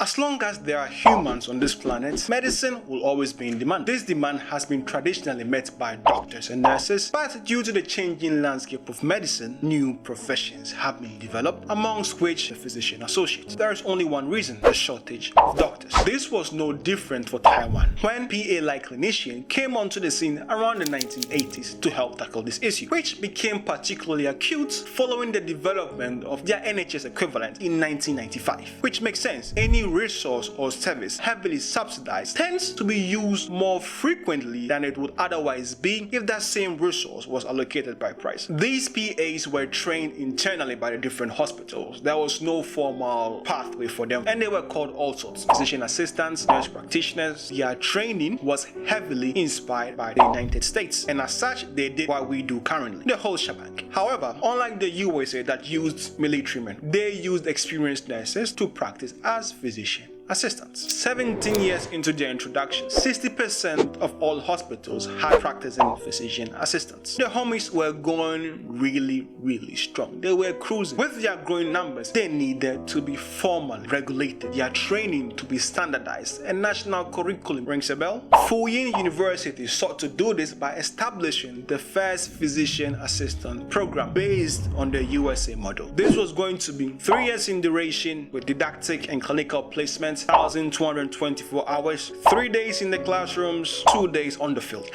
As long as there are humans on this planet, medicine will always be in demand. This demand has been traditionally met by doctors and nurses, but due to the changing landscape of medicine, new professions have been developed, amongst which the physician associate. There is only one reason: the shortage of doctors. This was no different for Taiwan, when PA-like clinicians came onto the scene around the 1980s to help tackle this issue, which became particularly acute following the development of their NHS equivalent in 1995. Which makes sense. Any resource or service heavily subsidized tends to be used more frequently than it would otherwise be if that same resource was allocated by price. These PAs were trained internally by the different hospitals. There was no formal pathway for them, and they were called all sorts: physician assistants, nurse practitioners. Their training was heavily inspired by the United States, and as such they did what we do currently, the whole shebang. However, unlike the USA that used military men, they used experienced nurses to practice as physician assistants. 17 years into their introduction, 60% of all hospitals had practicing physician assistants. The homies were going really strong. They were cruising. With their growing numbers, they needed to be formally regulated, their training to be standardized, and national curriculum. Rings a bell? Fuyin University sought to do this by establishing the first physician assistant program based on the USA model. This was going to be 3 years in duration with didactic and clinical placements, 1,224 hours, 3 days in the classrooms, 2 days on the field.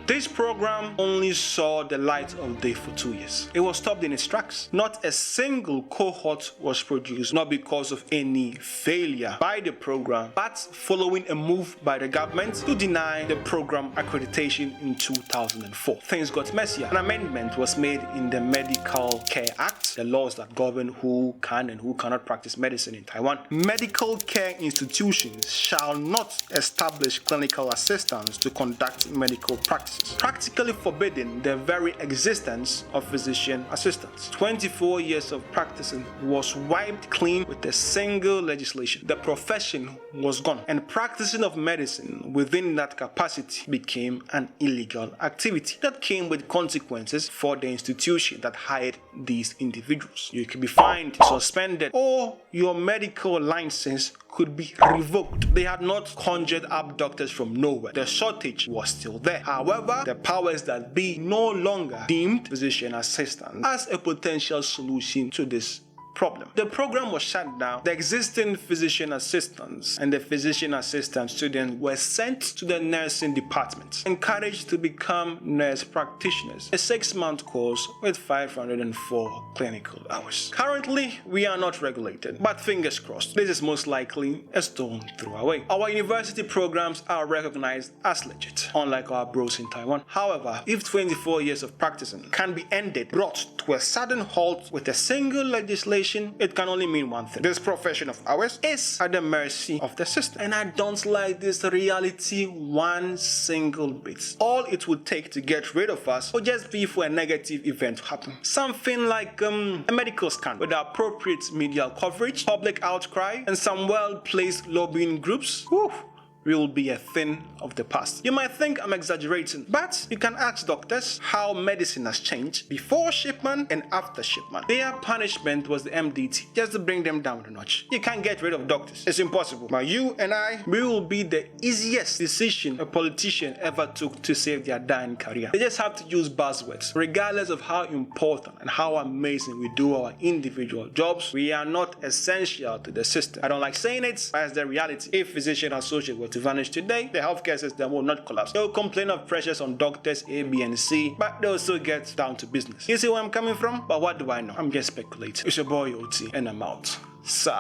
This program only saw the light of day for 2 years. It was stopped in its tracks. Not a single cohort was produced, not because of any failure by the program, but following a move by the government to deny the program accreditation in 2004. Things got messier. An amendment was made in the Medical Care Act, the laws that govern who can and who cannot practice medicine in Taiwan. Medical care institutions shall not establish clinical assistants to conduct medical practice, practically forbidding the very existence of physician assistants. 24 years of practicing was wiped clean with a single legislation. The profession was gone, and practicing of medicine within that capacity became an illegal activity that came with consequences for the institution that hired these individuals. You could be fined, suspended, or your medical license could be revoked. They had not conjured up doctors from nowhere. The shortage was still there. However, the powers that be no longer deemed physician assistants as a potential solution to this problem. The program was shut down. The existing physician assistants and the physician assistant students were sent to the nursing department, encouraged to become nurse practitioners, a 6-month course with 504 clinical hours. Currently, we are not regulated, but fingers crossed, this is most likely a stone thrown away. Our university programs are recognized as legit, unlike our bros in Taiwan. However, if 24 years of practicing can be ended, brought to a sudden halt with a single legislation, it can only mean one thing: this profession of ours is at the mercy of the system. And I don't like this reality one single bit. All it would take to get rid of us would just be for a negative event to happen. Something like a medical scandal with appropriate media coverage, public outcry, and some well-placed lobbying groups. Whew, will be a thing of the past. You might think I'm exaggerating, but you can ask doctors how medicine has changed before shipment and after shipment. Their punishment was the MDT, just to bring them down a notch. You can't get rid of doctors. It's impossible. But you and I, we will be the easiest decision a politician ever took to save their dying career. They just have to use buzzwords. Regardless of how important and how amazing we do our individual jobs, we are not essential to the system. I don't like saying it, but it's the reality. If physician associate were to vanish today, the healthcare system will not collapse. They'll complain of pressures on doctors A, B, and C, but they'll still get down to business. You see where I'm coming from? But what do I know? I'm just speculating. It's your boy OT, and I'm out. Salute!